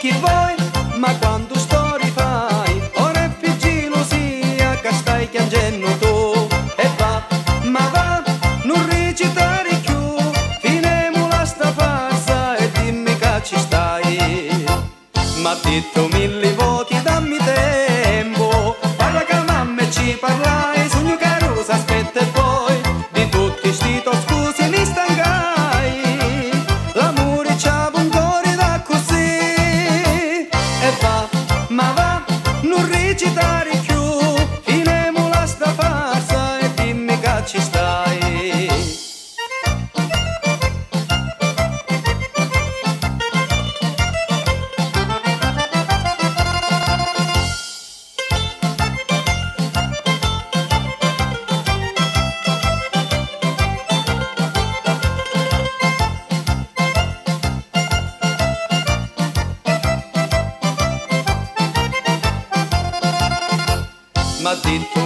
chi vuoi, ma quando sto rifai, ora è più gelosia che stai piangendo tu. E va, ma va, non recitare più, finimola sta farsa e dimmi che ci stai. M'ha detto 1000 voti, dammi tempo, parla che mamma e ci parlai, sogno che rosa aspetta e poi, di tutti sti to scusi mi stangai, l'amore c'ha un cuore da così. E va, ma va, non recitare più, finimola sta farsa e dimmi che ci stai. M'ha detto